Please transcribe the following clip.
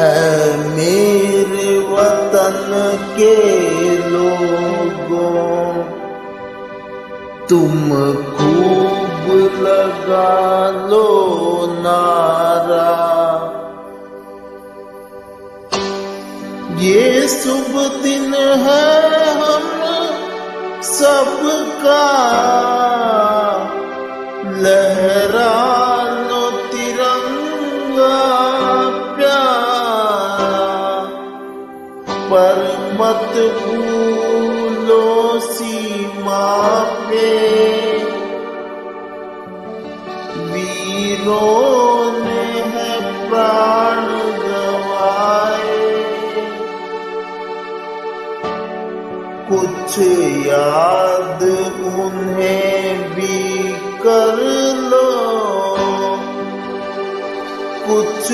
ऐ मेरे वतन के लोगों, तुम खूब लगा लो नारा। ये शुभ दिन है हम सबका, लहरा लो तिरंगा प्यारा। पर मत भूलो सीमा पे वीरों ने है प्राण गंवाए। कुछ याद उन्हें भी कर लो, कुछ